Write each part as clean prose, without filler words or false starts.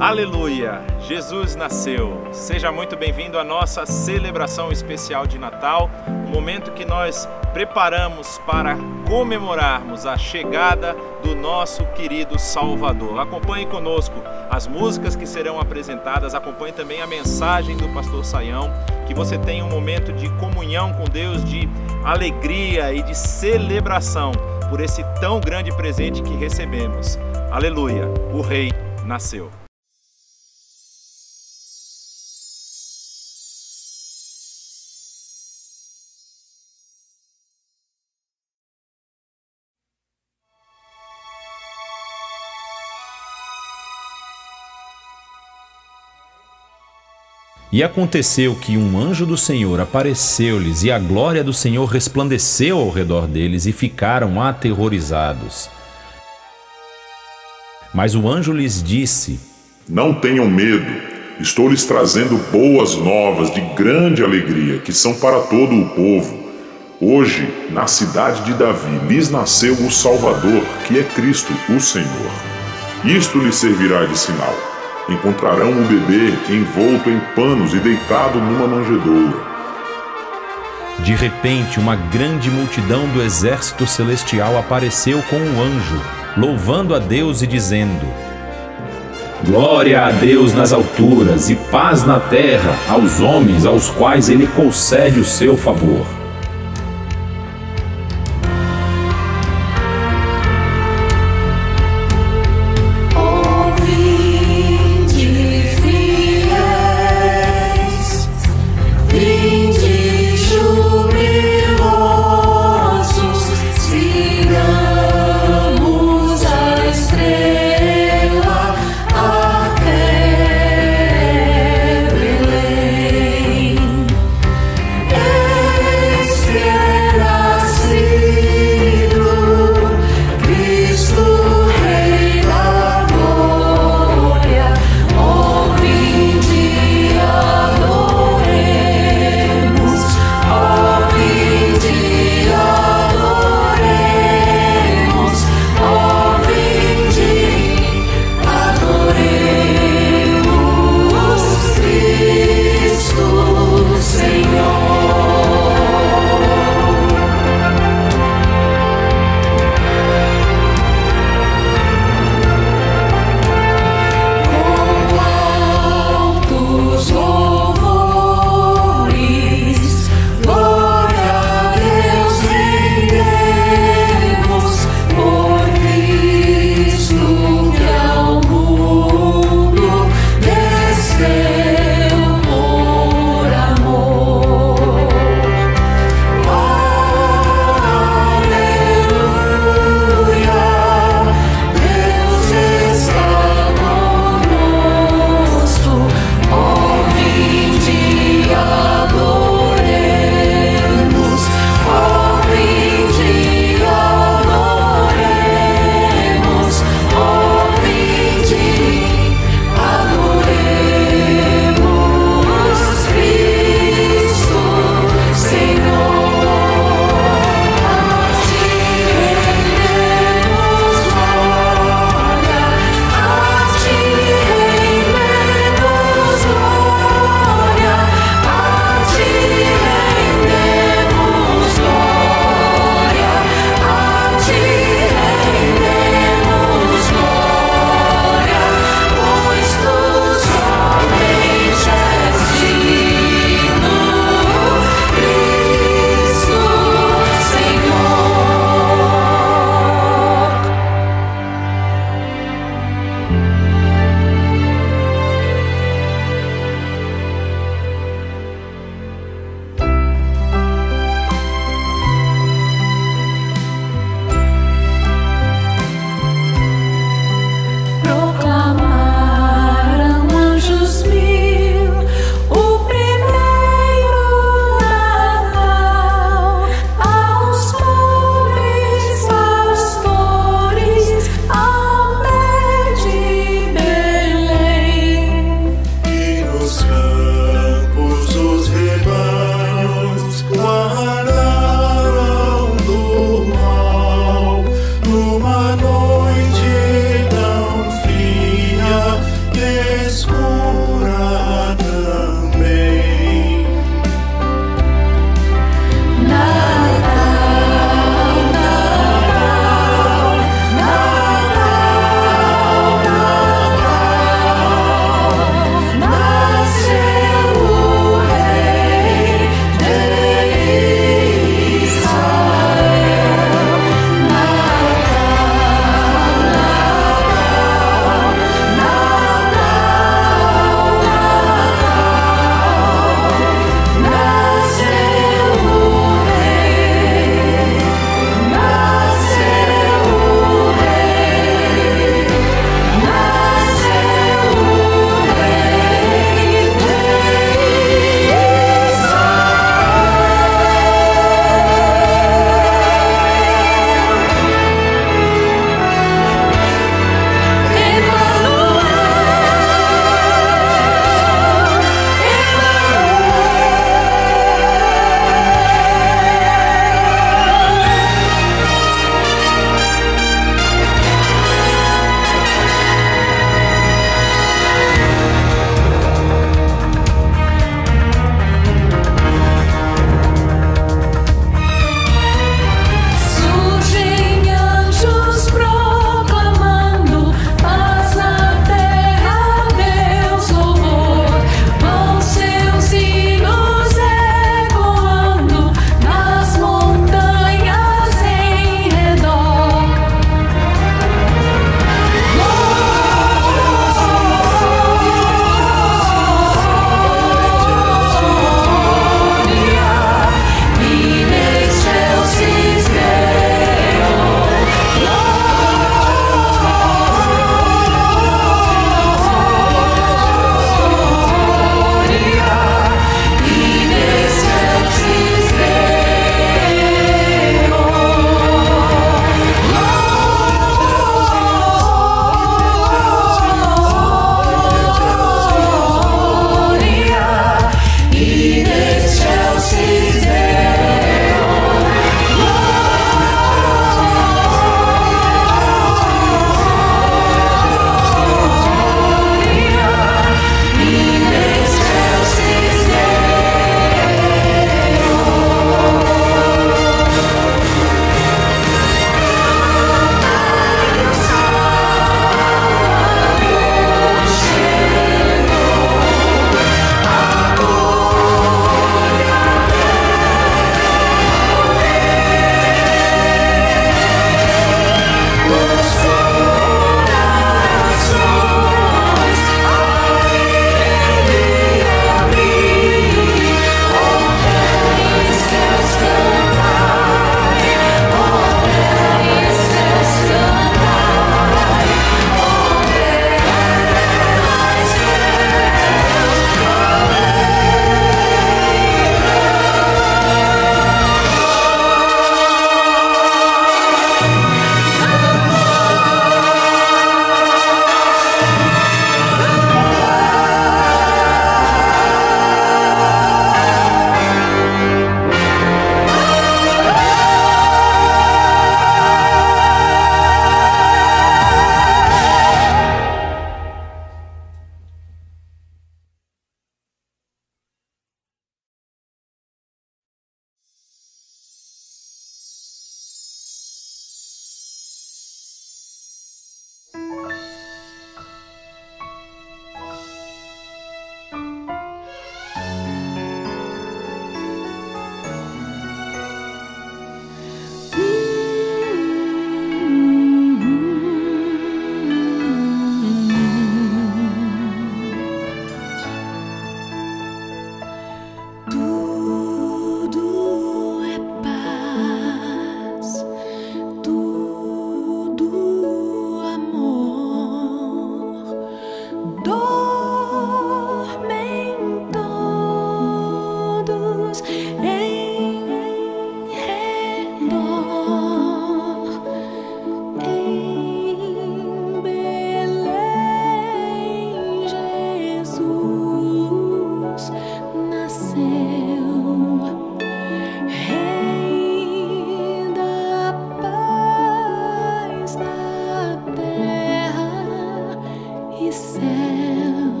Aleluia! Jesus nasceu! Seja muito bem-vindo à nossa celebração especial de Natal, um momento que nós preparamos para comemorarmos a chegada do nosso querido Salvador. Acompanhe conosco as músicas que serão apresentadas, acompanhe também a mensagem do pastor Saião, que você tenha um momento de comunhão com Deus, de alegria e de celebração por esse tão grande presente que recebemos. Aleluia! O Rei nasceu! E aconteceu que um anjo do Senhor apareceu-lhes, e a glória do Senhor resplandeceu ao redor deles, e ficaram aterrorizados. Mas o anjo lhes disse: Não tenham medo, estou lhes trazendo boas novas de grande alegria, que são para todo o povo. Hoje, na cidade de Davi, lhes nasceu o Salvador, que é Cristo, o Senhor. Isto lhes servirá de sinal. Encontrarão o bebê envolto em panos e deitado numa manjedoura. De repente, uma grande multidão do exército celestial apareceu com o anjo, louvando a Deus e dizendo: Glória a Deus nas alturas e paz na terra aos homens aos quais Ele concede o seu favor.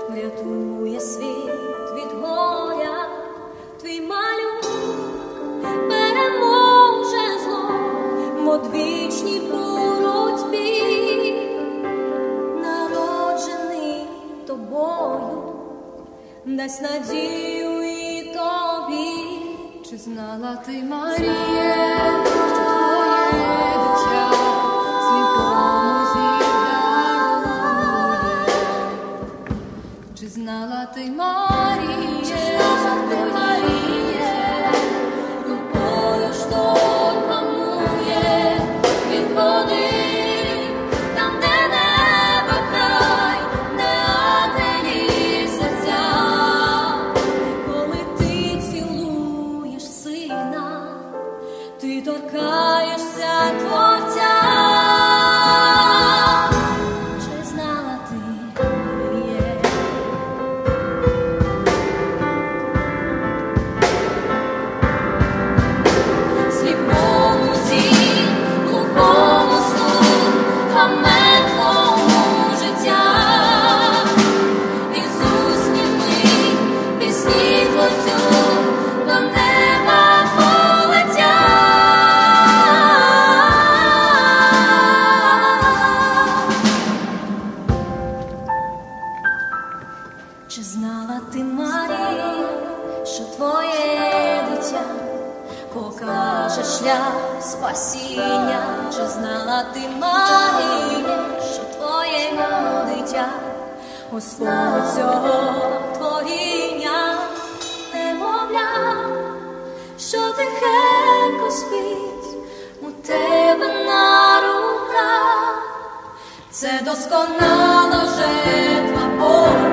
Врятує світ від горя, твій малюк переможе зло в одвічній боротьбі, народжений тобою, дасть надію і тобі. Чи знала ти, Маріє, що твоє дитя сліпому зігдарує? Чи знала ти, Маріє, рукою шторм гамує від води, там, де небо край, де ангелів серця, коли ти цілуєш сина, ти торкаєшся Творця. Чи знала ти, Маріє? Сліпому зір, глухому сну, хаметлому життя, Ісус німий, пісні Творцю до неба полетять. Чи знала ти, Марія, що твоє дитя покаже шлях спасіння? Чи знала ти, Марія, що твоє дитя Господь цього творіння, немовля, що тихенько спить у тебе на руках? Це досконала жертва Богу,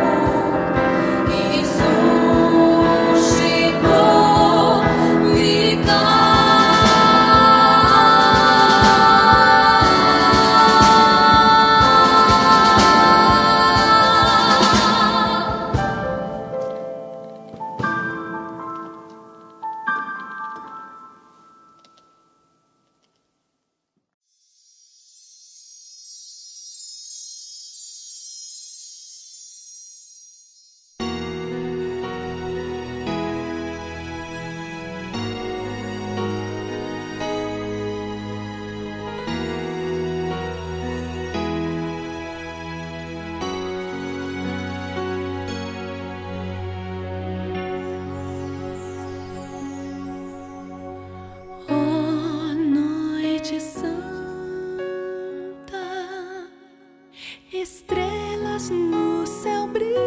Ісус по віках. Estrelas no céu brilham,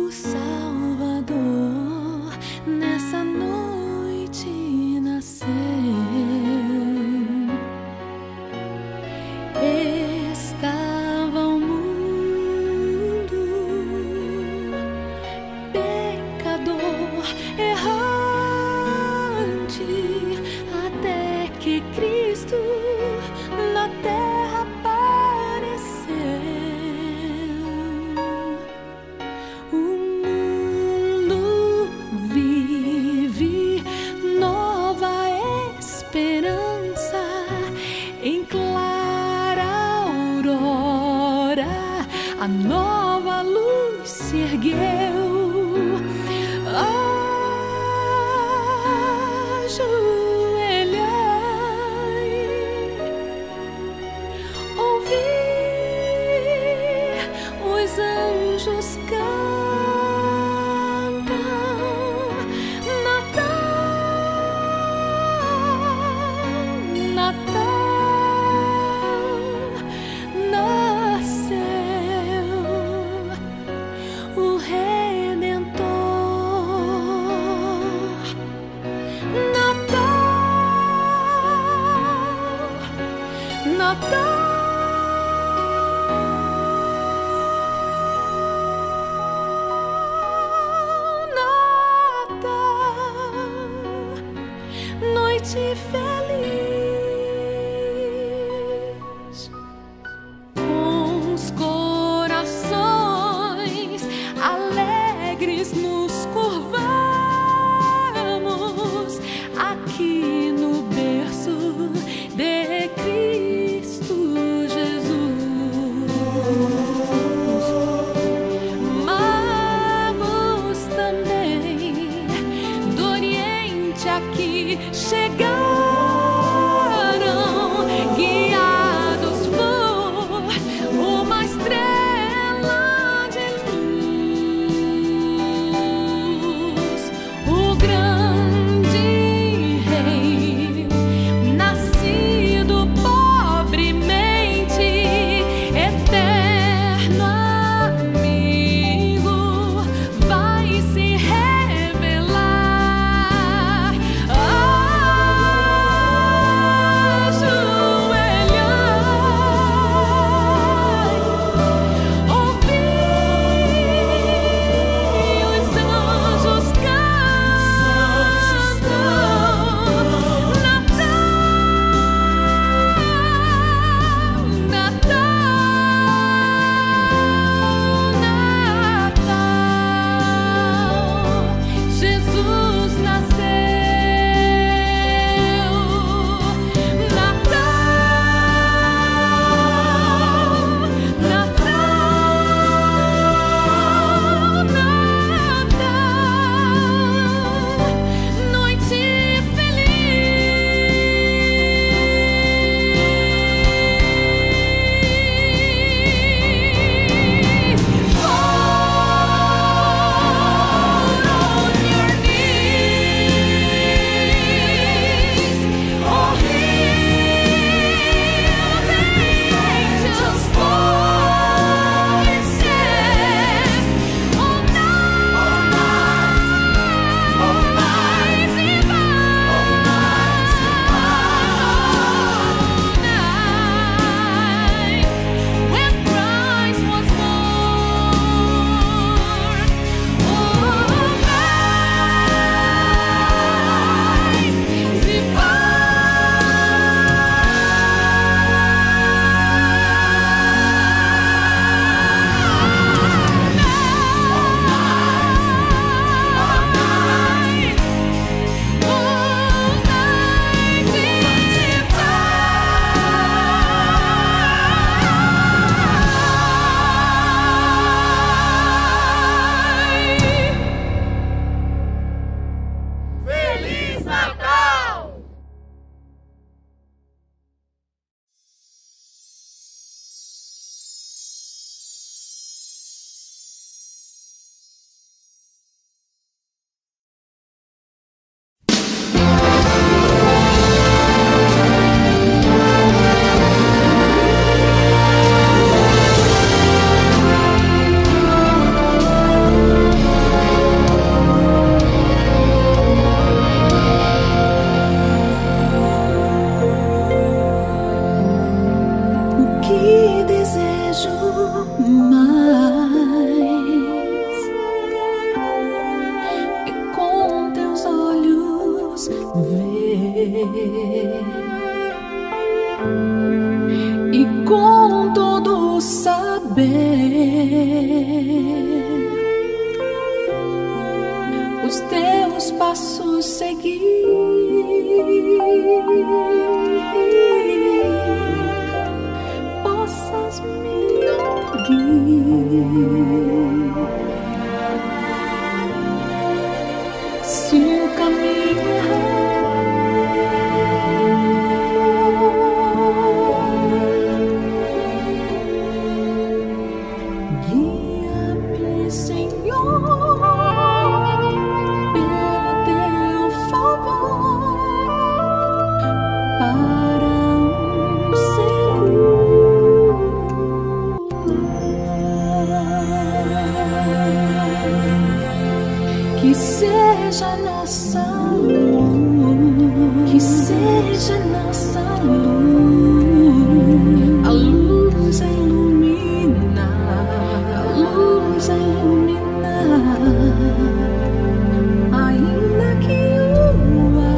o Salvador nessa noite nasceu. Estava o mundo pecador, errante, até que Cristo na terra apareceu. O mundo vive nova esperança em clara aurora, a nova luz se ergueu. Anjos cantam, Natal, Natal, nasceu o Rei. alegres nos curvamos aqui no berço de Cristo Jesus. Magos também do Oriente aqui chegaram, guiados por uma estrela de luz. O grande rei, nascido pobremente, eterno amigo, vai se revelar. Ajoelhai, ouvi os anjos cantam. Natal, Jesus nasceu. Natal, noite feliz. Fall on your knees, oh hear the angels' voices. All night divine, when Christ was born. All night Feliz Natal! O que desejo mais é com teus olhos ver e com todo o saber os teus passos seguir. Possas me ouvir. Se o caminho guia-me, Senhor, pelo teu favor, para um seguro lar. Que seja nossa luz, que seja nossa luz, a luz a iluminar, a luz a iluminar, ainda que o ar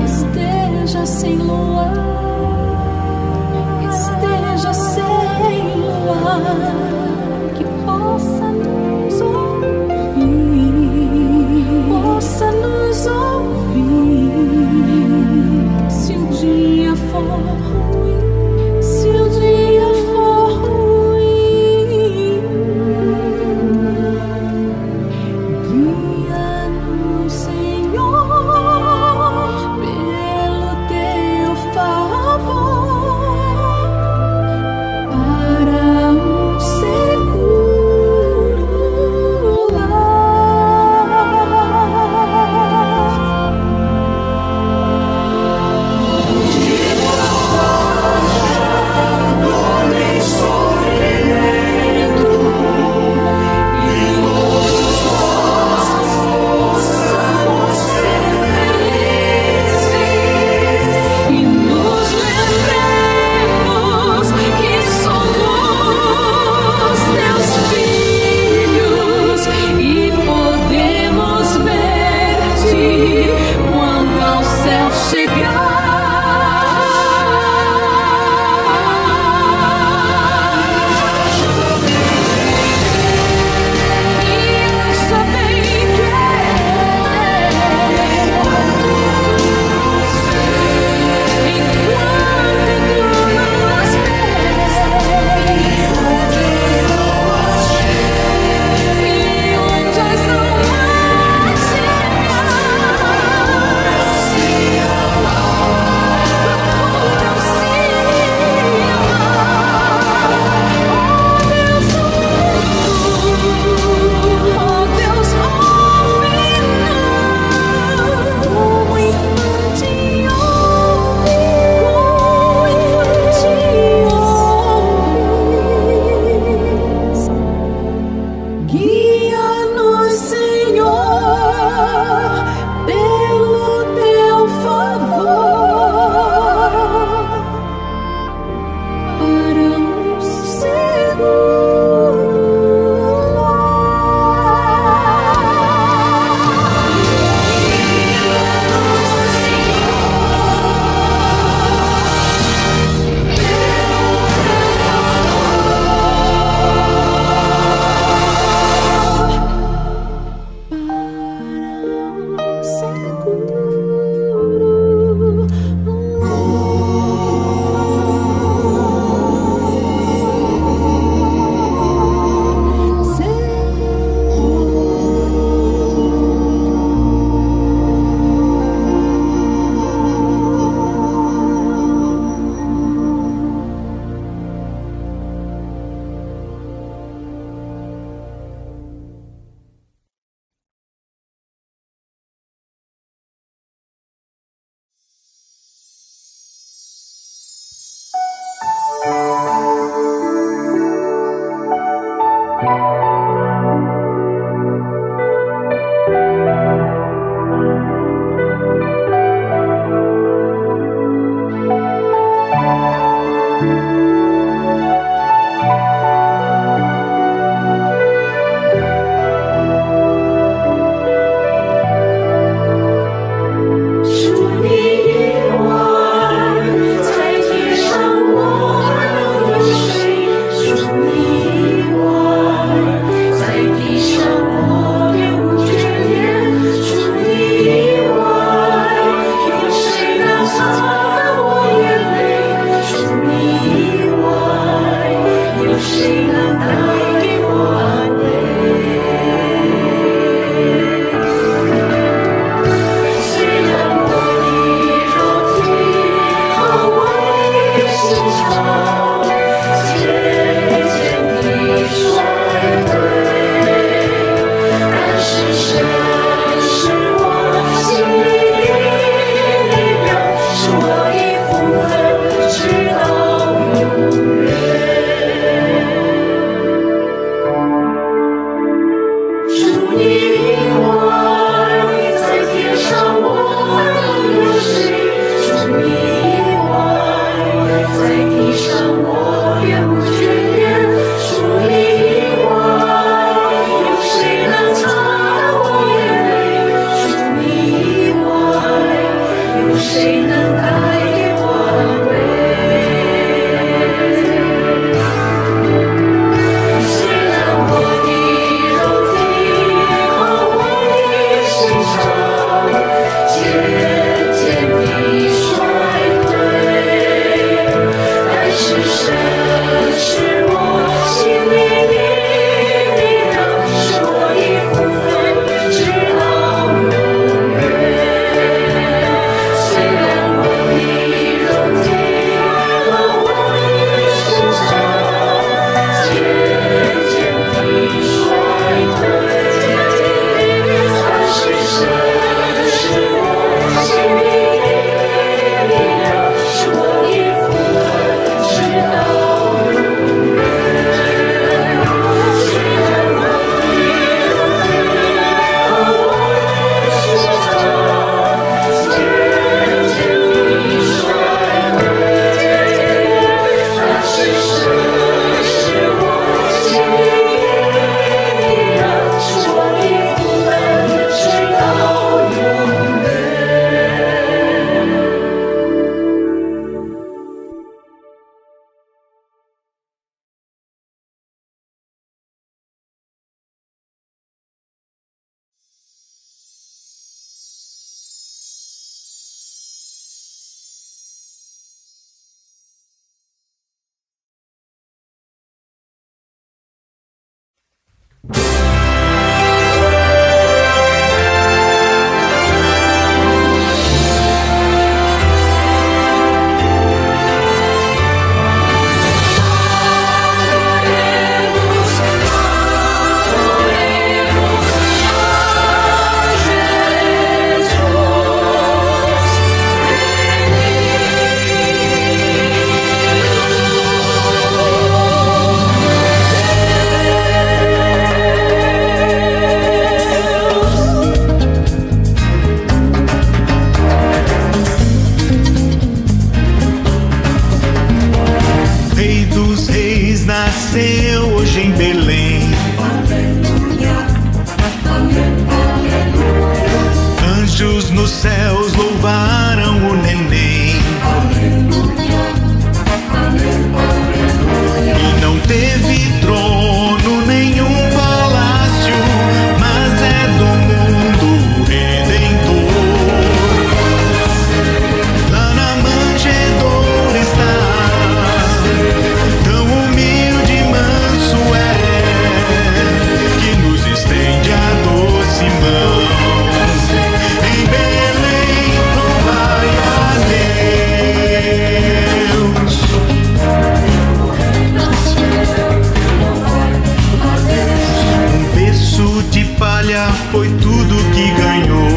esteja sem luar, esteja sem dos Reis nasceu hoje em Belém. Anjos nos céus louvaram o neném. E não teve trono, nenhum palácio, mas é do mundo redentor. Lá na manjedoura está, tão humilde e manso é, que nos estende a doce mão. Em Belém louvai a Deus. Um berço de palha foi tudo que ganhou.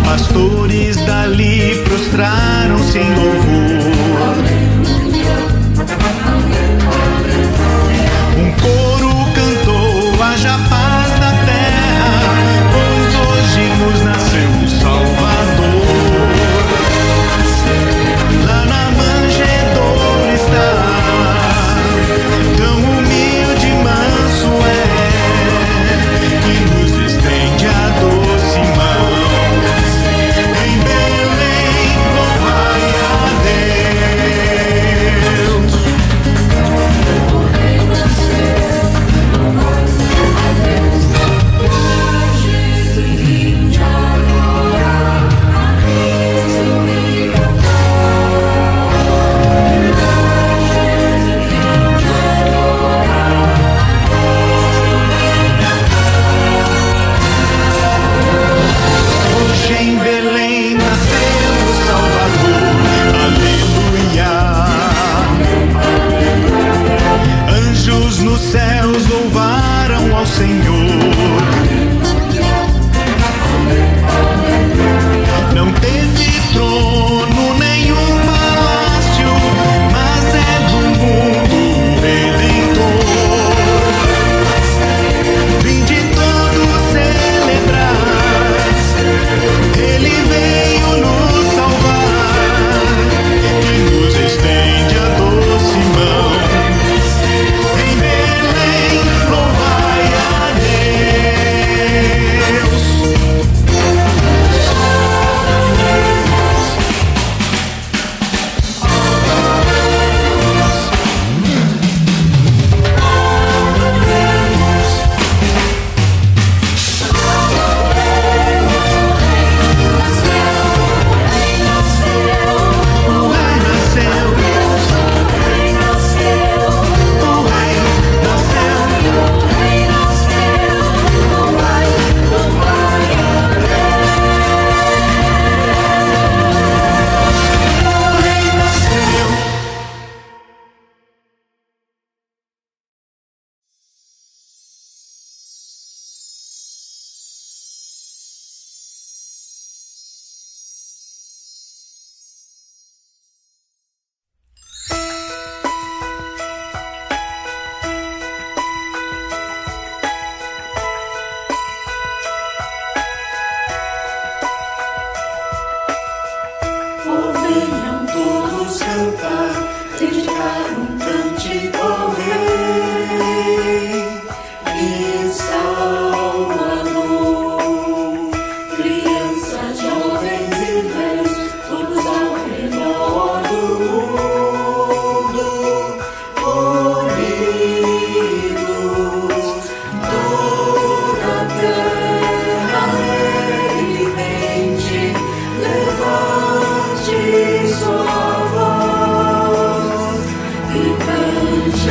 Pastores dali prostraram-se em louvor. Um coro cantou: haja paz na terra, pois hoje nos nasceu o Salvador. Lá na manjedoura está, tão humilde e manso é, que nos estende a doce mão. Em Belém louvai a Deus. Hoje em Belém nasceu o Salvador, aleluia. Anjos nos céus louvaram ao Senhor. Não teve trono, nenhum palácio, mas é do mundo redentor. Vinde todos celebrar, Ele veio nos salvar, que nos estende a doce mão. Em Belém louvai a Deus. O Rei nasceu, o Rei nasceu. O Rei nasceu. Venham todos cantar, dedicar cântico ao Rei e Salvador. Crianças, jovens e velhos, todos ao redor do mundo, unidos, toda a terra alegremente levante sua voz e cante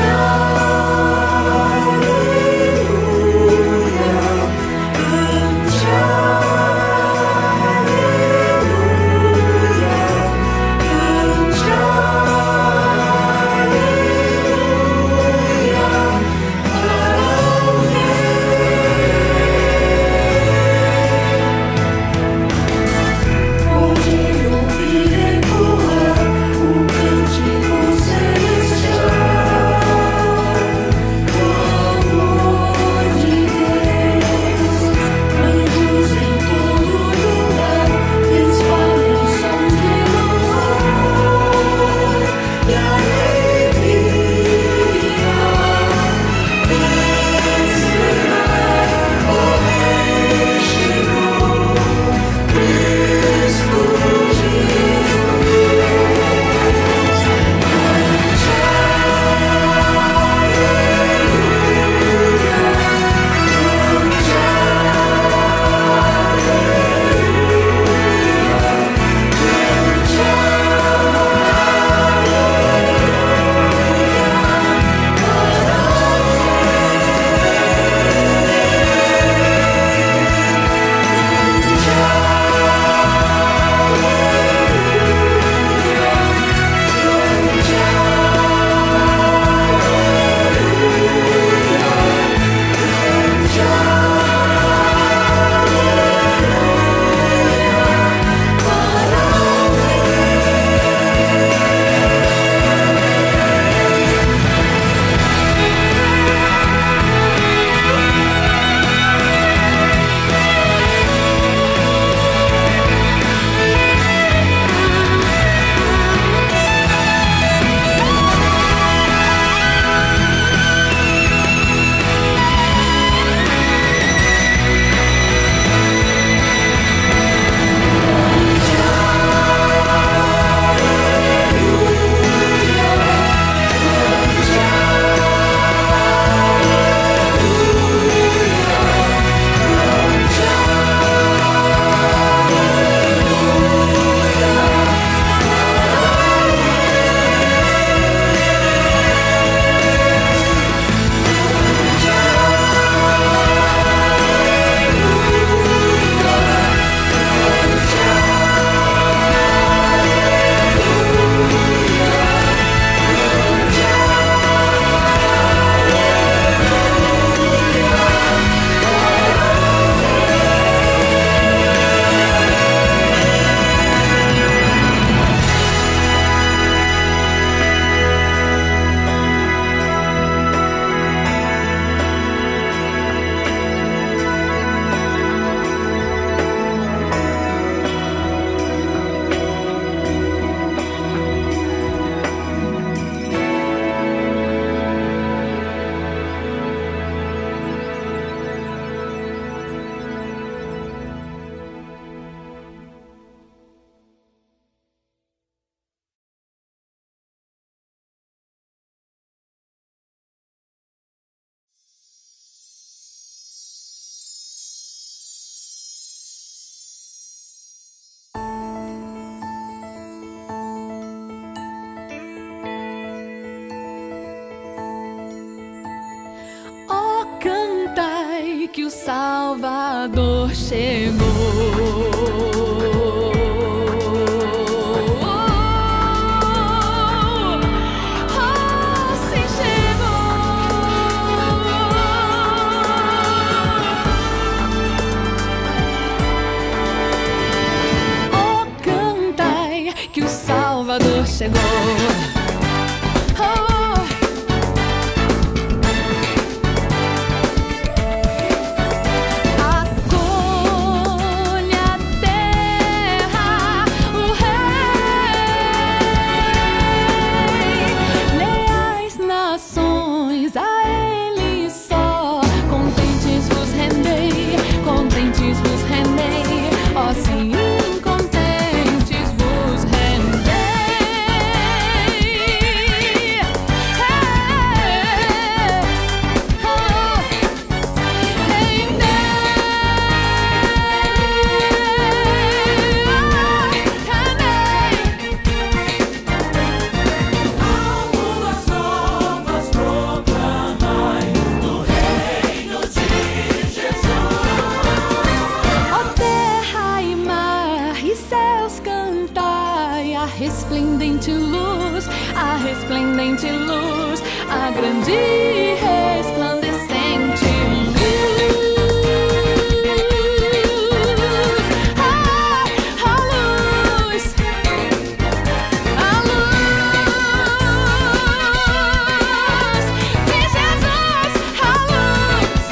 que o Salvador chegou. Sim, chegou. Oh, cantai que o Salvador chegou. A resplendente luz, a grande e resplandecente luz. A luz, a luz de Jesus, a luz.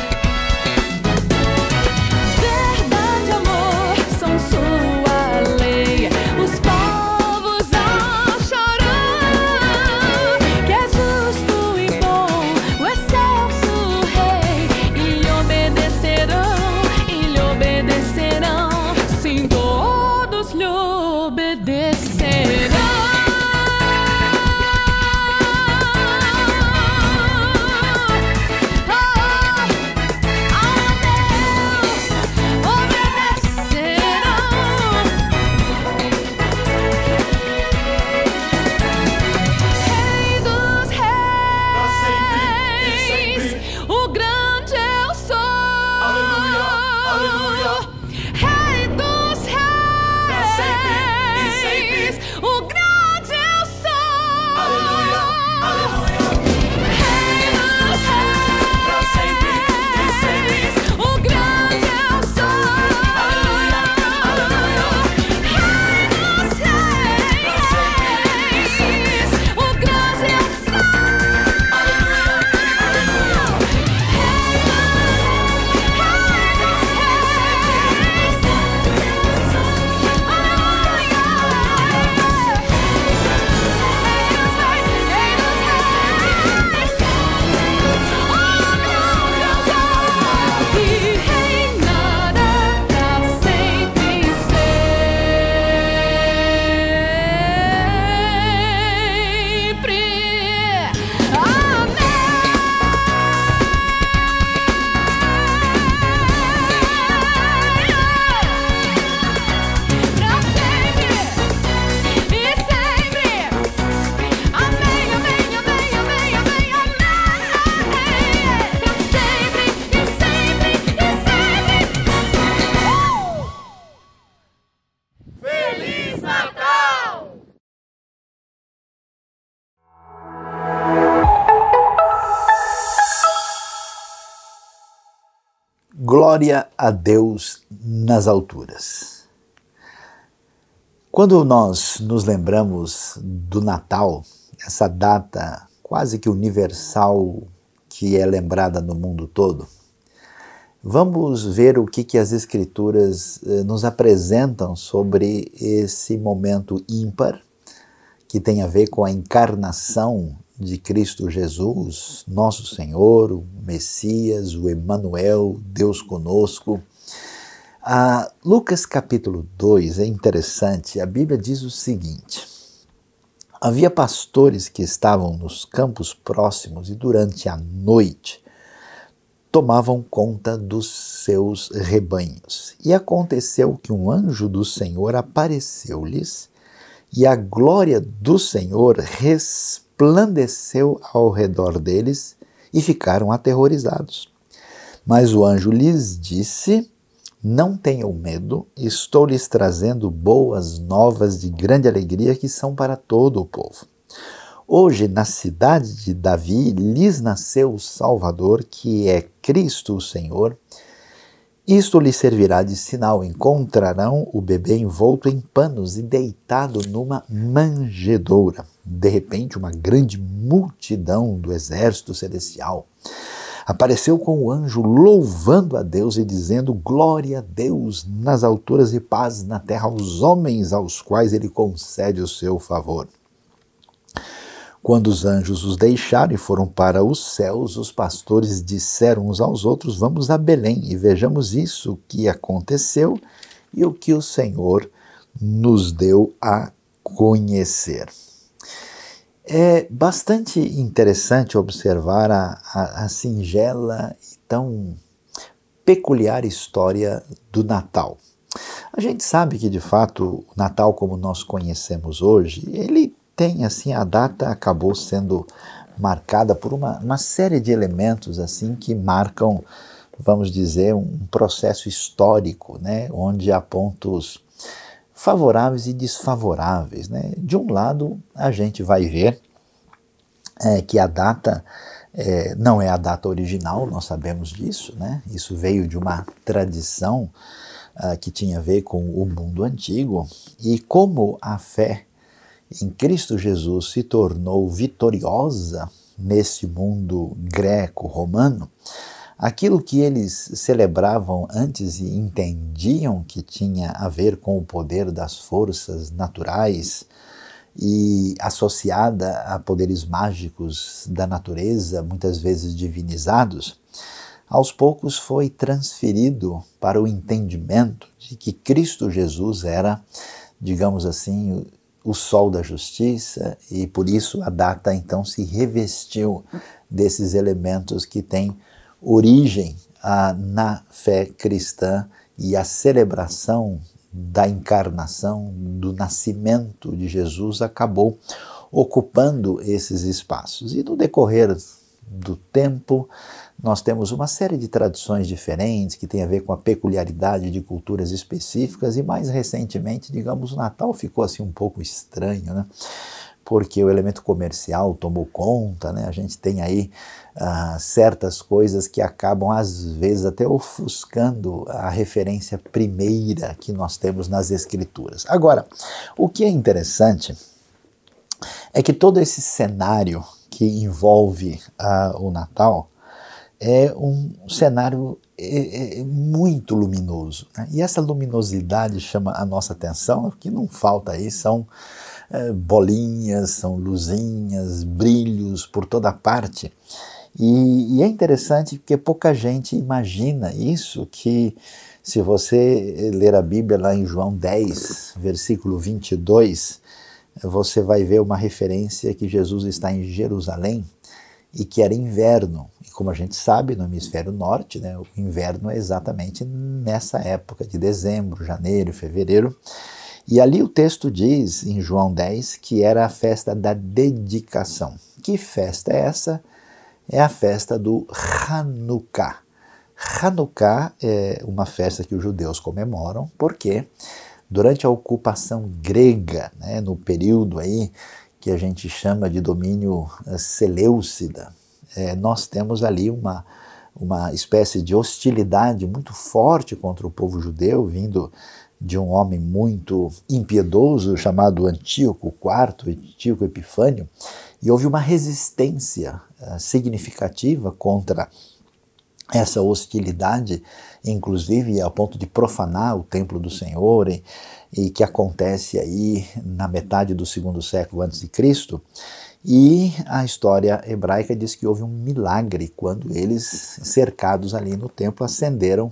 Verdade e amor são sua lei. Os povos ao chorar, que é justo e bom o excelso Rei, e lhe obedecerão, sim, todos lhe obedecerão. Rei dos reis, o grande eu sou. Aleluia, aleluia. Rei dos reis, sempre, o grande eu sou. Aleluia, aleluia. Rei dos reis, o grande eu sou. Aleluia, aleluia. Rei dos reis, o grande eu sou. E reinará pra sempre, sempre. Pra sempre e sempre. Amém, amém, amém, amém, amém, amém. Pra sempre e sempre e sempre. Feliz Natal! Glória a Deus nas alturas. Quando nós nos lembramos do Natal, essa data quase que universal que é lembrada no mundo todo, vamos ver o que as Escrituras nos apresentam sobre esse momento ímpar, que tem a ver com a encarnação de Cristo Jesus, nosso Senhor, o Messias, o Emanuel, Deus conosco. Lucas capítulo 2 é interessante, a Bíblia diz o seguinte: havia pastores que estavam nos campos próximos e durante a noite tomavam conta dos seus rebanhos. E aconteceu que um anjo do Senhor apareceu-lhes e a glória do Senhor resplandeceu ao redor deles e ficaram aterrorizados. Mas o anjo lhes disse: não tenham medo, estou lhes trazendo boas novas de grande alegria que são para todo o povo. Hoje, na cidade de Davi, lhes nasceu o Salvador, que é Cristo o Senhor. Isto lhes servirá de sinal: encontrarão o bebê envolto em panos e deitado numa manjedoura. De repente, uma grande multidão do exército celestial apareceu com o anjo, louvando a Deus e dizendo: glória a Deus nas alturas e paz na terra aos homens aos quais ele concede o seu favor. Quando os anjos os deixaram e foram para os céus, os pastores disseram uns aos outros: vamos a Belém e vejamos isso que aconteceu e o que o Senhor nos deu a conhecer. É bastante interessante observar a singela e tão peculiar história do Natal. A gente sabe que, de fato, o Natal como nós conhecemos hoje, ele tem, assim, a data acabou sendo marcada por uma série de elementos, assim, que marcam, vamos dizer, um processo histórico, né, onde há pontos favoráveis e desfavoráveis, né? De um lado, a gente vai ver que a data não é a data original, nós sabemos disso, né? Isso veio de uma tradição que tinha a ver com o mundo antigo, e como a fé em Cristo Jesus se tornou vitoriosa nesse mundo greco-romano, aquilo que eles celebravam antes e entendiam que tinha a ver com o poder das forças naturais e associada a poderes mágicos da natureza, muitas vezes divinizados, aos poucos foi transferido para o entendimento de que Cristo Jesus era, digamos assim, o sol da justiça, e por isso a data então se revestiu desses elementos que têm origem na fé cristã, e a celebração da encarnação, do nascimento de Jesus acabou ocupando esses espaços. E no decorrer do tempo, nós temos uma série de tradições diferentes que tem a ver com a peculiaridade de culturas específicas, e mais recentemente, digamos, o Natal ficou assim um pouco estranho, né? Porque o elemento comercial tomou conta, né? A gente tem aí certas coisas que acabam, às vezes, até ofuscando a referência primeira que nós temos nas Escrituras. Agora, o que é interessante é que todo esse cenário que envolve o Natal é um cenário muito luminoso, né? E essa luminosidade chama a nossa atenção. O que não falta aí são bolinhas, são luzinhas, brilhos por toda parte. E é interessante porque pouca gente imagina isso, que se você ler a Bíblia lá em João 10, versículo 22, você vai ver uma referência que Jesus está em Jerusalém e que era inverno. E como a gente sabe, no hemisfério norte, né, o inverno é exatamente nessa época de dezembro, janeiro, fevereiro. E ali o texto diz, em João 10, que era a festa da dedicação. Que festa é essa? É a festa do Hanukkah. Hanukkah é uma festa que os judeus comemoram porque durante a ocupação grega, né, no período aí que a gente chama de domínio seleucida, nós temos ali uma espécie de hostilidade muito forte contra o povo judeu, vindo de um homem muito impiedoso chamado Antíoco IV, Antíoco Epifânio, e houve uma resistência significativa contra essa hostilidade, inclusive a ponto de profanar o templo do Senhor, e que acontece aí na metade do segundo século antes de Cristo. E a história hebraica diz que houve um milagre quando eles, cercados ali no templo, acenderam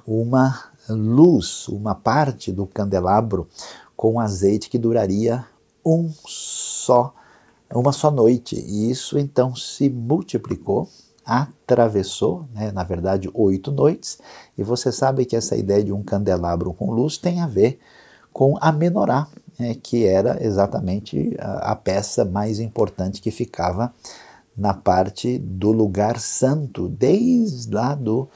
uma luz, uma parte do candelabro com azeite que duraria uma só noite. E isso então se multiplicou, atravessou, né, na verdade 8 noites, e você sabe que essa ideia de um candelabro com luz tem a ver com a menorá, que era exatamente a peça mais importante que ficava na parte do lugar santo, desde lá do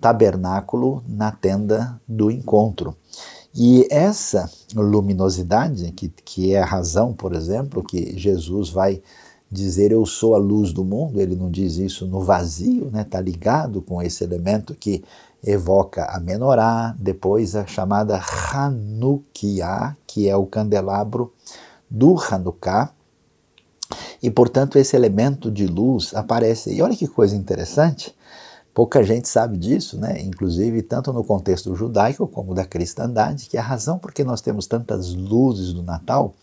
tabernáculo na tenda do encontro. E essa luminosidade, que é a razão, por exemplo, que Jesus vai dizer eu sou a luz do mundo, ele não diz isso no vazio, né? Está ligado com esse elemento que evoca a menorá, depois a chamada Hanukkah, que é o candelabro do Hanukkah, e portanto esse elemento de luz aparece. E olha que coisa interessante, pouca gente sabe disso, né? Inclusive tanto no contexto judaico como da cristandade, que a razão por que nós temos tantas luzes do Natal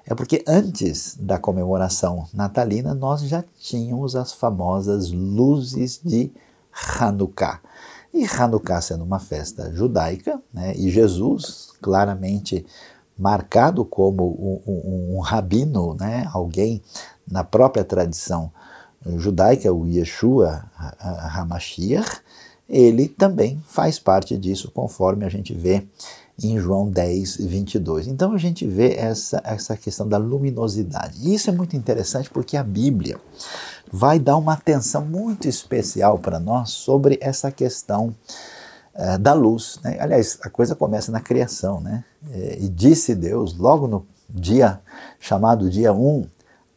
é porque antes da comemoração natalina nós já tínhamos as famosas luzes de Hanukkah. E Hanukkah sendo uma festa judaica, né, e Jesus claramente marcado como um rabino, né, alguém na própria tradição judaica, o Yeshua HaMashiach, ele também faz parte disso, conforme a gente vê em João 10, 22. Então a gente vê essa questão da luminosidade. E isso é muito interessante porque a Bíblia vai dar uma atenção muito especial para nós sobre essa questão da luz, né? Aliás, a coisa começa na criação, né? E disse Deus, logo no dia chamado dia 1,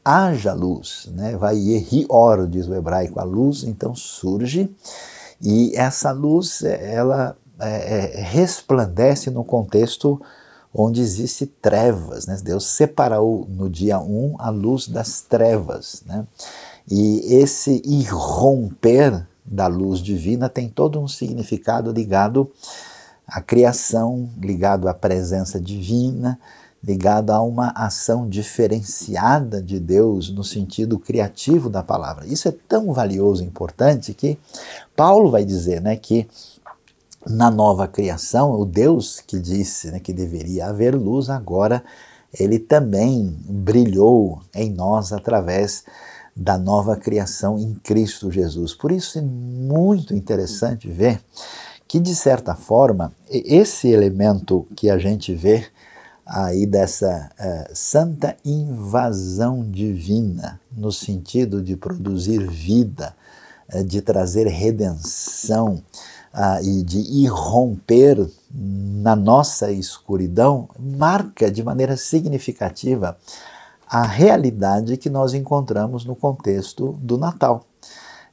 haja luz, né? Vai Yehi-or, diz o hebraico, a luz então surge, e essa luz, ela resplandece no contexto onde existe trevas, né? Deus separou no dia 1 a luz das trevas, né? E esse irromper da luz divina tem todo um significado ligado à criação, ligado à presença divina, ligado a uma ação diferenciada de Deus no sentido criativo da palavra. Isso é tão valioso e importante que Paulo vai dizer, né, que na nova criação, o Deus que disse, né, que deveria haver luz, agora ele também brilhou em nós através da nova criação em Cristo Jesus. Por isso é muito interessante ver que, de certa forma, esse elemento que a gente vê aí dessa santa invasão divina, no sentido de produzir vida, de trazer redenção e de irromper na nossa escuridão, marca de maneira significativa a realidade que nós encontramos no contexto do Natal.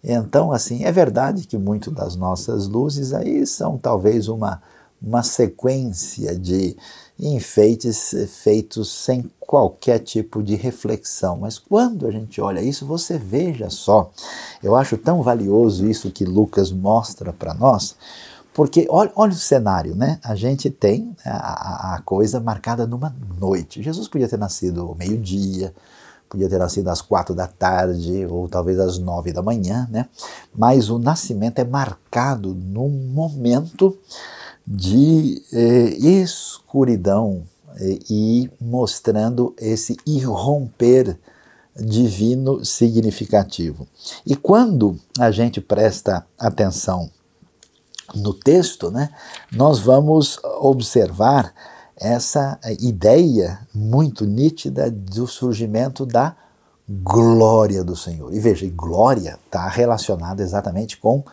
Então, assim, é verdade que muito das nossas luzes aí são talvez uma sequência de enfeites feitos sem qualquer tipo de reflexão. Mas quando a gente olha isso, você veja só, eu acho tão valioso isso que Lucas mostra para nós, porque olha o cenário, né? A gente tem a coisa marcada numa noite. Jesus podia ter nascido ao meio-dia, podia ter nascido às 4 da tarde, ou talvez às 9 da manhã, né? Mas o nascimento é marcado num momento de escuridão e mostrando esse irromper divino significativo. E quando a gente presta atenção no texto, né, nós vamos observar essa ideia muito nítida do surgimento da glória do Senhor. E veja, glória está relacionada exatamente com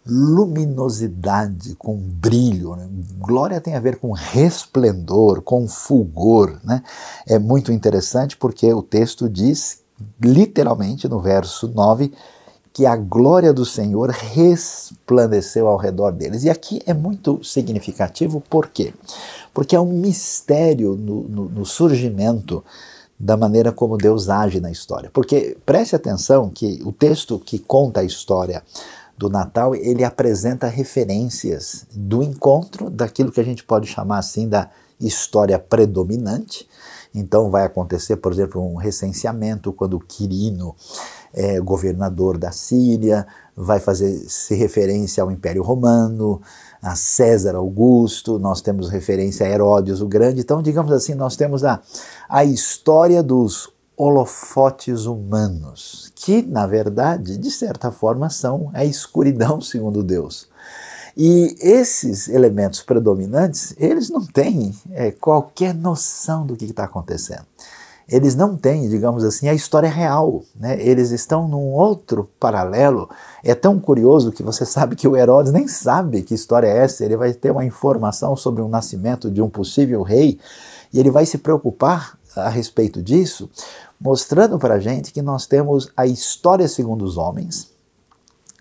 luminosidade, com brilho, né? Glória tem a ver com resplendor, com fulgor, né? É muito interessante porque o texto diz, literalmente no verso 9, que a glória do Senhor resplandeceu ao redor deles. E aqui é muito significativo, por quê? Porque é um mistério no surgimento da maneira como Deus age na história. Porque preste atenção que o texto que conta a história do Natal, ele apresenta referências do encontro daquilo que a gente pode chamar assim da história predominante. Então vai acontecer, por exemplo, um recenseamento quando Quirino é governador da Síria, vai fazer-se referência ao Império Romano, a César Augusto, nós temos referência a Herodes o Grande. Então, digamos assim, nós temos a história dos holofotes humanos, que, na verdade, de certa forma, são a escuridão segundo Deus. E esses elementos predominantes, eles não têm qualquer noção do que está acontecendo. Eles não têm, digamos assim, a história real, né? Eles estão num outro paralelo. É tão curioso que você sabe que o Herodes nem sabe que história é essa. Ele vai ter uma informação sobre o nascimento de um possível rei e ele vai se preocupar a respeito disso, mostrando para a gente que nós temos a história segundo os homens,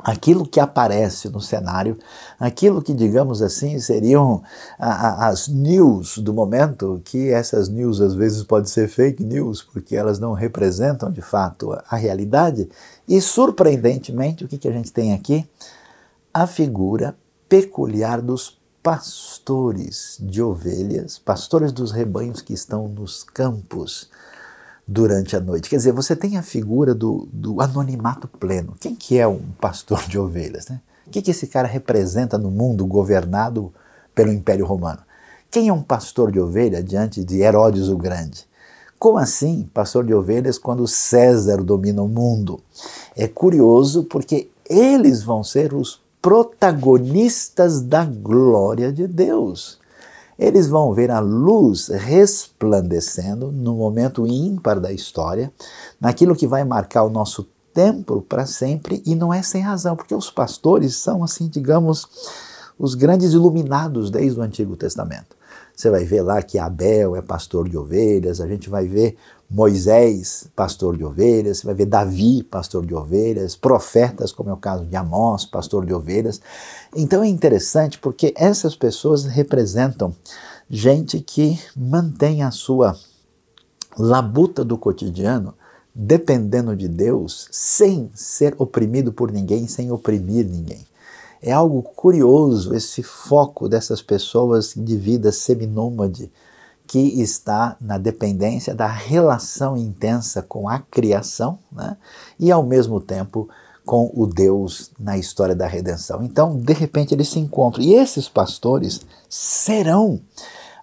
aquilo que aparece no cenário, aquilo que, digamos assim, seriam as news do momento, que essas news às vezes podem ser fake news, porque elas não representam de fato a realidade. E surpreendentemente, o que a gente tem aqui? A figura peculiar dos pastores de ovelhas, pastores dos rebanhos que estão nos campos durante a noite. Quer dizer, você tem a figura do anonimato pleno. Quem que é um pastor de ovelhas, né? O que esse cara representa no mundo governado pelo Império Romano? Quem é um pastor de ovelha diante de Herodes o Grande? Como assim, pastor de ovelhas, quando César domina o mundo? É curioso porque eles vão ser os protagonistas da glória de Deus. Eles vão ver a luz resplandecendo no momento ímpar da história, naquilo que vai marcar o nosso tempo para sempre, e não é sem razão, porque os pastores são, assim, digamos, os grandes iluminados desde o Antigo Testamento. Você vai ver lá que Abel é pastor de ovelhas, a gente vai ver Moisés, pastor de ovelhas, você vai ver Davi, pastor de ovelhas, profetas, como é o caso de Amós, pastor de ovelhas. Então é interessante porque essas pessoas representam gente que mantém a sua labuta do cotidiano dependendo de Deus, sem ser oprimido por ninguém, sem oprimir ninguém. É algo curioso esse foco dessas pessoas de vida seminômade, que está na dependência da relação intensa com a criação, né? E ao mesmo tempo com o Deus na história da redenção. Então, de repente, eles se encontram. E esses pastores serão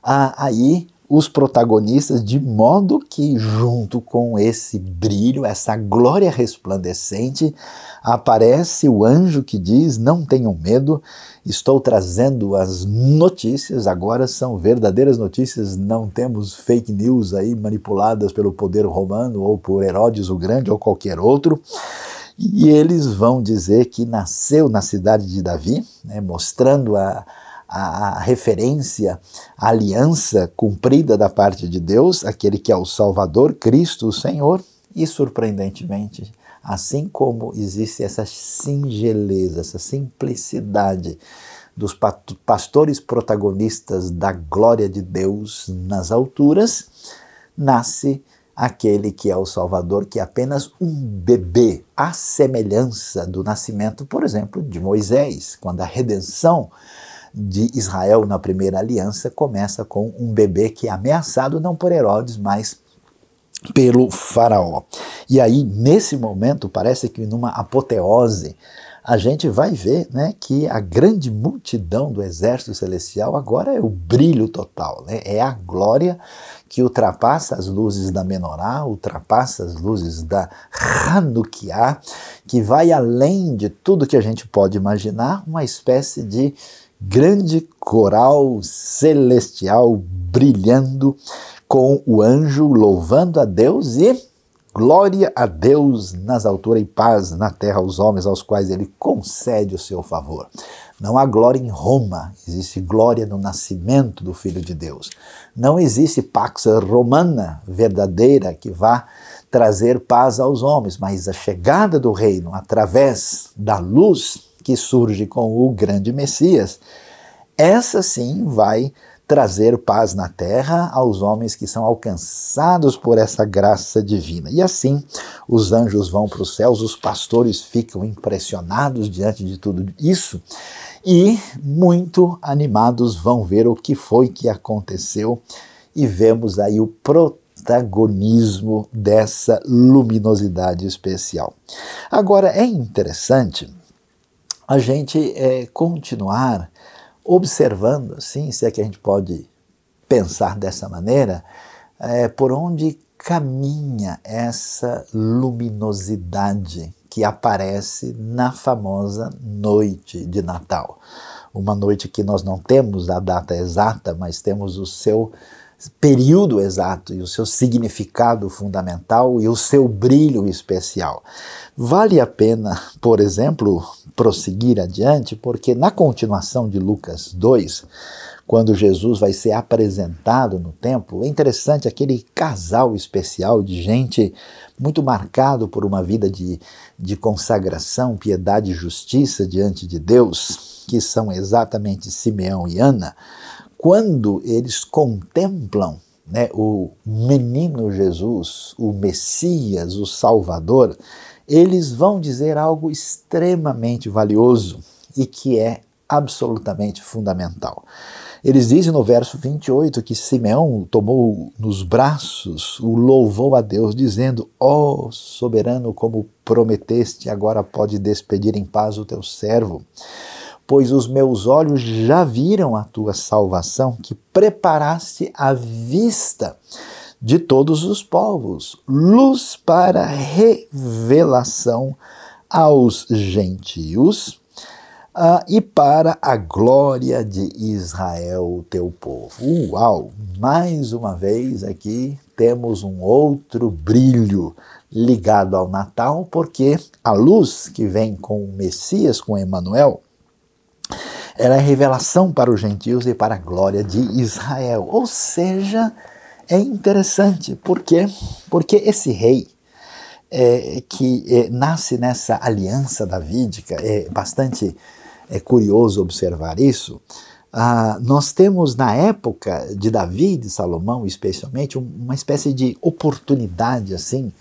aí os protagonistas, de modo que, junto com esse brilho, essa glória resplandecente, aparece o anjo que diz: não tenham medo, estou trazendo as notícias, agora são verdadeiras notícias, não temos fake news aí manipuladas pelo poder romano ou por Herodes o Grande ou qualquer outro. E eles vão dizer que nasceu na cidade de Davi, né, mostrando a referência, a aliança cumprida da parte de Deus, aquele que é o Salvador, Cristo, o Senhor. E surpreendentemente, assim como existe essa singeleza, essa simplicidade dos pastores protagonistas da glória de Deus nas alturas, nasce aquele que é o Salvador, que é apenas um bebê, à semelhança do nascimento, por exemplo, de Moisés, quando a redenção de Israel na primeira aliança começa com um bebê que é ameaçado não por Herodes, mas pelo faraó. E aí, nesse momento, parece que numa apoteose, a gente vai ver, né, que a grande multidão do exército celestial agora é o brilho total, né? É a glória que ultrapassa as luzes da menorá, ultrapassa as luzes da Hanukkah, que vai além de tudo que a gente pode imaginar, uma espécie de grande coral celestial brilhando com o anjo louvando a Deus e glória a Deus nas alturas e paz na terra aos homens aos quais ele concede o seu favor. Não há glória em Roma, existe glória no nascimento do Filho de Deus. Não existe pax romana verdadeira que vá trazer paz aos homens, mas a chegada do reino através da luz que surge com o grande Messias, essa sim vai trazer paz na terra aos homens que são alcançados por essa graça divina. E assim os anjos vão para os céus, os pastores ficam impressionados diante de tudo isso e muito animados vão ver o que foi que aconteceu e vemos aí o protagonismo dessa luminosidade especial. Agora é interessante a gente continuar observando, assim, se é que a gente pode pensar dessa maneira, por onde caminha essa luminosidade que aparece na famosa noite de Natal. Uma noite que nós não temos a data exata, mas temos o seu período exato e o seu significado fundamental e o seu brilho especial. Vale a pena, por exemplo, prosseguir adiante, porque na continuação de Lucas 2, quando Jesus vai ser apresentado no templo, é interessante aquele casal especial de gente muito marcado por uma vida de consagração, piedade e justiça diante de Deus, que são exatamente Simeão e Ana. Quando eles contemplam, né, o menino Jesus, o Messias, o Salvador, eles vão dizer algo extremamente valioso e que é absolutamente fundamental. Eles dizem no verso 28 que Simeão o tomou nos braços, o louvou a Deus, dizendo: ó soberano, como prometeste, agora pode despedir em paz o teu servo. Pois os meus olhos já viram a tua salvação, que preparaste à vista de todos os povos, luz para revelação aos gentios, e para a glória de Israel, teu povo. Uau! Mais uma vez aqui temos um outro brilho ligado ao Natal, porque a luz que vem com o Messias, com Emanuel, ela é revelação para os gentios e para a glória de Israel. Ou seja, é interessante. Por quê? Porque esse rei que nasce nessa aliança davídica, é bastante curioso observar isso. Nós temos na época de Davi e de Salomão, especialmente, uma espécie de oportunidade assim,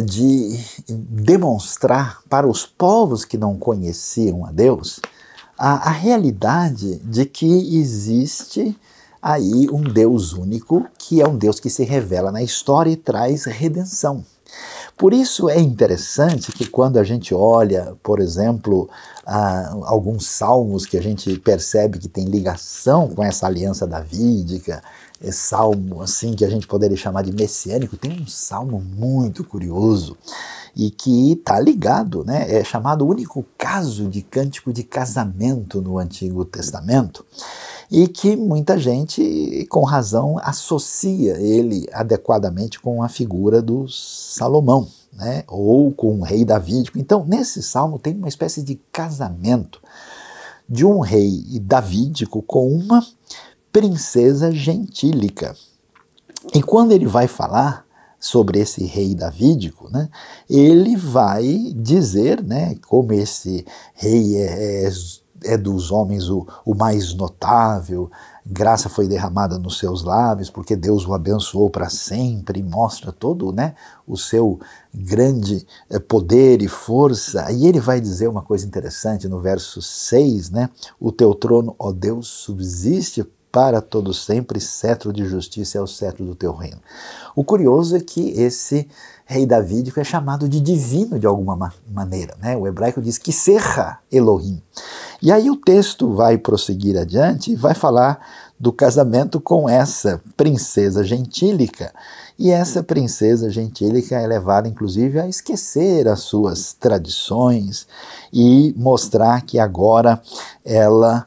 de demonstrar para os povos que não conheciam a Deus a realidade de que existe aí um Deus único, que é um Deus que se revela na história e traz redenção. Por isso é interessante que quando a gente olha, por exemplo, alguns salmos que a gente percebe que tem ligação com essa aliança davídica, salmo assim que a gente poderia chamar de messiânico, tem um salmo muito curioso e que está ligado, né? É chamado o único caso de cântico de casamento no Antigo Testamento, e que muita gente, com razão, associa ele adequadamente com a figura do Salomão, né? Ou com o rei davídico. Então, nesse salmo tem uma espécie de casamento de um rei davídico com uma princesa gentílica. E quando ele vai falar sobre esse rei davídico, né, ele vai dizer, né, como esse rei é dos homens o mais notável, graça foi derramada nos seus lábios, porque Deus o abençoou para sempre, e mostra todo, né, o seu grande poder e força. E ele vai dizer uma coisa interessante no verso 6, né, o teu trono, ó Deus, subsiste para todo sempre, cetro de justiça é o cetro do teu reino. O curioso é que esse rei davídico é chamado de divino de alguma maneira, né? O hebraico diz que serra Elohim. E aí o texto vai prosseguir adiante e vai falar do casamento com essa princesa gentílica. E essa princesa gentílica é levada inclusive a esquecer as suas tradições e mostrar que agora ela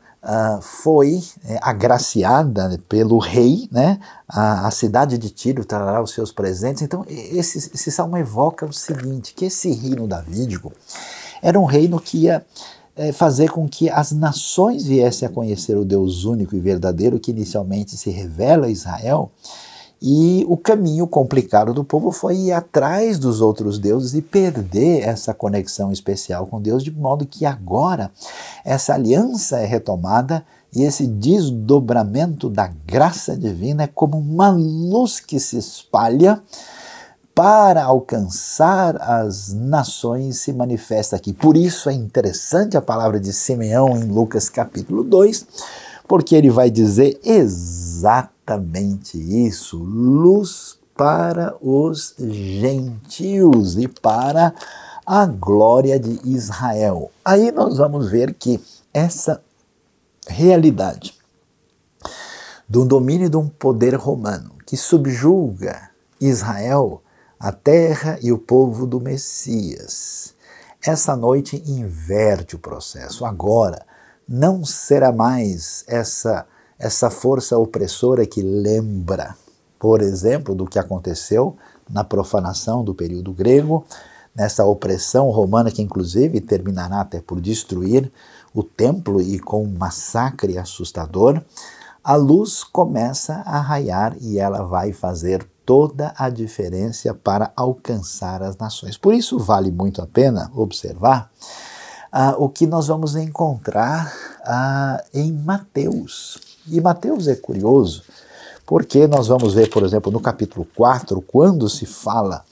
foi agraciada pelo rei, né? A cidade de Tiro trará os seus presentes. Então esse salmo evoca o seguinte, que esse reino davídico era um reino que ia fazer com que as nações viessem a conhecer o Deus único e verdadeiro que inicialmente se revela a Israel. E o caminho complicado do povo foi ir atrás dos outros deuses e perder essa conexão especial com Deus, de modo que agora essa aliança é retomada e esse desdobramento da graça divina é como uma luz que se espalha para alcançar as nações, se manifesta aqui. Por isso é interessante a palavra de Simeão em Lucas capítulo 2, porque ele vai dizer exatamente isso, luz para os gentios e para a glória de Israel. Aí nós vamos ver que essa realidade do domínio de um poder romano que subjuga Israel, a terra e o povo do Messias, essa noite inverte o processo. Agora, não será mais essa força opressora que lembra, por exemplo, do que aconteceu na profanação do período grego, nessa opressão romana que inclusive terminará até por destruir o templo e com um massacre assustador, a luz começa a raiar e ela vai fazer toda a diferença para alcançar as nações. Por isso vale muito a pena observar o que nós vamos encontrar em Mateus. E Mateus é curioso, porque nós vamos ver, por exemplo, no capítulo 4, quando se fala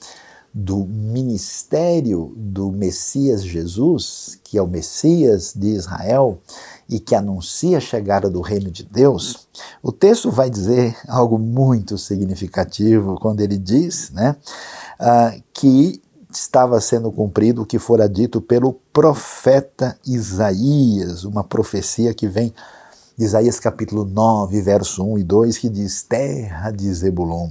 do ministério do Messias Jesus, que é o Messias de Israel e que anuncia a chegada do reino de Deus, o texto vai dizer algo muito significativo quando ele diz, que estava sendo cumprido o que fora dito pelo profeta Isaías, uma profecia que vem de Isaías capítulo 9, verso 1 e 2, que diz: terra de Zebulon,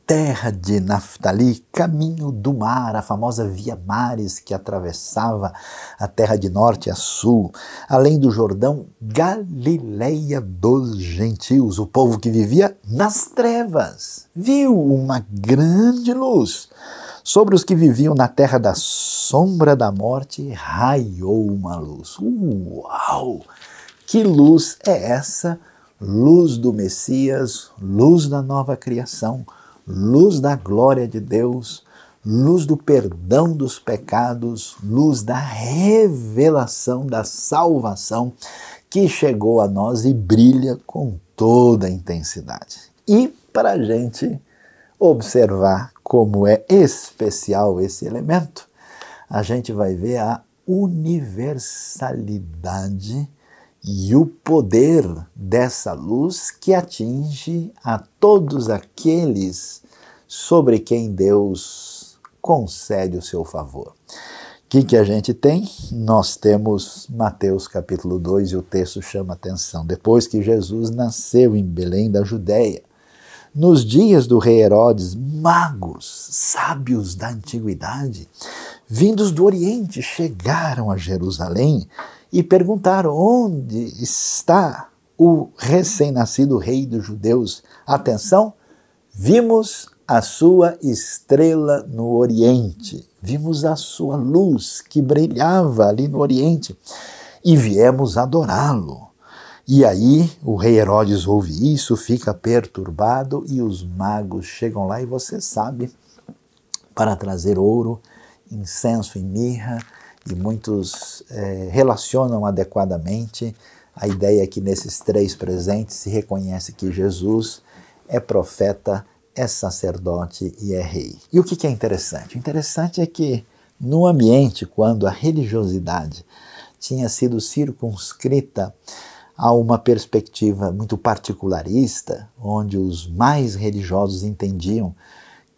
terra de Naftali, caminho do mar, a famosa Via Maris que atravessava a terra de norte a sul, além do Jordão, Galileia dos gentios, o povo que vivia nas trevas, viu uma grande luz. Sobre os que viviam na terra da sombra da morte, raiou uma luz. Uau! Que luz é essa? Luz do Messias, luz da nova criação, luz da glória de Deus, luz do perdão dos pecados, luz da revelação da salvação que chegou a nós e brilha com toda a intensidade. E para a gente observar como é especial esse elemento, a gente vai ver a universalidade e o poder dessa luz que atinge a todos aqueles sobre quem Deus concede o seu favor. O que a gente tem? Nós temos Mateus capítulo 2 e o texto chama atenção. Depois que Jesus nasceu em Belém da Judéia, nos dias do rei Herodes, magos, sábios da antiguidade, vindos do Oriente, chegaram a Jerusalém e perguntaram: onde está o recém-nascido rei dos judeus? Atenção, vimos a sua estrela no Oriente, vimos a sua luz que brilhava ali no Oriente e viemos adorá-lo. E aí o rei Herodes ouve isso, fica perturbado e os magos chegam lá e você sabe, para trazer ouro, incenso e mirra, e muitos relacionam adequadamente a ideia que nesses três presentes se reconhece que Jesus é profeta, é sacerdote e é rei. E o que é interessante? O interessante é que no ambiente, quando a religiosidade tinha sido circunscrita a uma perspectiva muito particularista, onde os mais religiosos entendiam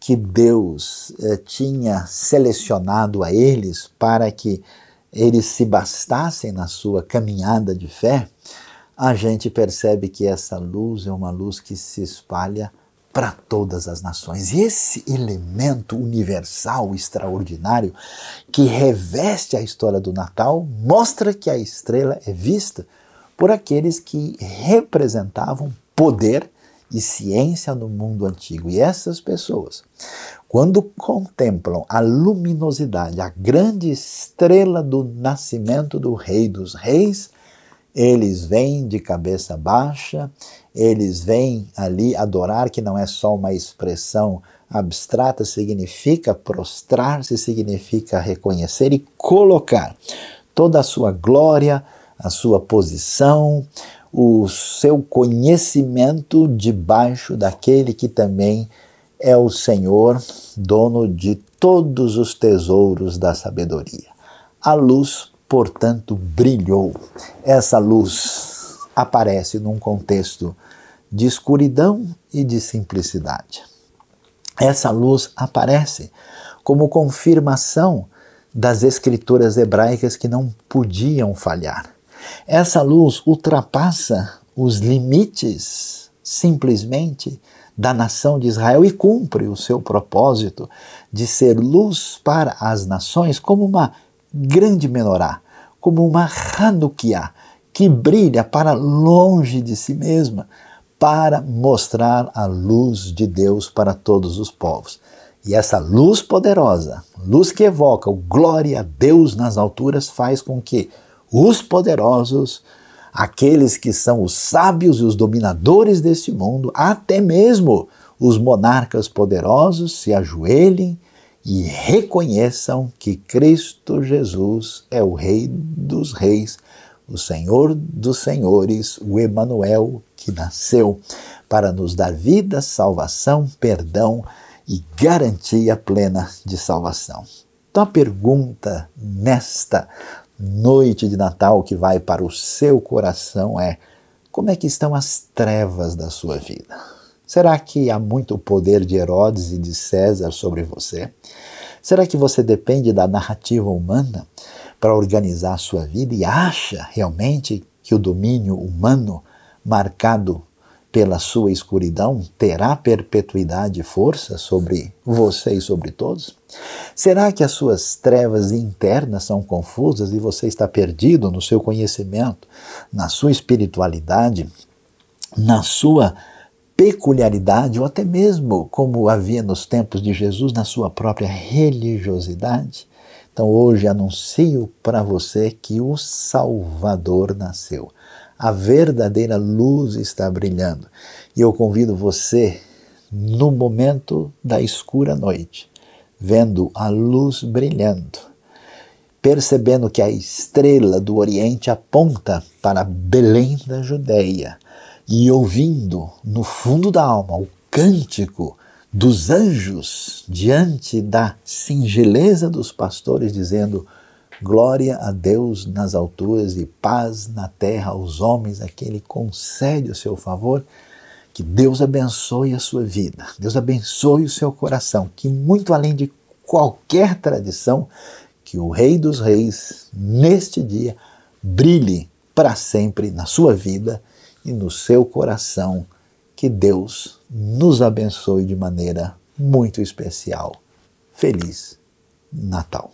que Deus tinha selecionado a eles para que eles se bastassem na sua caminhada de fé, a gente percebe que essa luz é uma luz que se espalha para todas as nações. E esse elemento universal, extraordinário, que reveste a história do Natal, mostra que a estrela é vista por aqueles que representavam poder e ciência no mundo antigo. E essas pessoas, quando contemplam a luminosidade, a grande estrela do nascimento do Rei dos Reis, eles vêm de cabeça baixa, eles vêm ali adorar, que não é só uma expressão abstrata, significa prostrar-se, significa reconhecer e colocar toda a sua glória, a sua posição, o seu conhecimento debaixo daquele que também é o Senhor, dono de todos os tesouros da sabedoria. A luz, portanto, brilhou. Essa luz aparece num contexto de escuridão e de simplicidade. Essa luz aparece como confirmação das escrituras hebraicas que não podiam falhar. Essa luz ultrapassa os limites simplesmente da nação de Israel e cumpre o seu propósito de ser luz para as nações como uma grande menorá, como uma Hanukkah, que brilha para longe de si mesma, para mostrar a luz de Deus para todos os povos. E essa luz poderosa, luz que evoca o glória a Deus nas alturas, faz com que os poderosos, aqueles que são os sábios e os dominadores desse mundo, até mesmo os monarcas poderosos, se ajoelhem e reconheçam que Cristo Jesus é o Rei dos Reis, o Senhor dos Senhores, o Emanuel, que nasceu para nos dar vida, salvação, perdão e garantia plena de salvação. Então a pergunta nesta noite de Natal que vai para o seu coração é: como é que estão as trevas da sua vida? Será que há muito poder de Herodes e de César sobre você? Será que você depende da narrativa humana para organizar a sua vida e acha realmente que o domínio humano marcado pela sua escuridão terá perpetuidade e força sobre você e sobre todos? Será que as suas trevas internas são confusas e você está perdido no seu conhecimento, na sua espiritualidade, na sua peculiaridade, ou até mesmo, como havia nos tempos de Jesus, na sua própria religiosidade? Então hoje anuncio para você que o Salvador nasceu. A verdadeira luz está brilhando. E eu convido você, no momento da escura noite, vendo a luz brilhando, percebendo que a estrela do Oriente aponta para Belém da Judeia, e ouvindo no fundo da alma o cântico dos anjos diante da singeleza dos pastores, dizendo: glória a Deus nas alturas e paz na terra aos homens a quem Ele concede o seu favor. Que Deus abençoe a sua vida, Deus abençoe o seu coração, que muito além de qualquer tradição, que o Rei dos Reis, neste dia, brilhe para sempre na sua vida e no seu coração. Que Deus nos abençoe de maneira muito especial. Feliz Natal!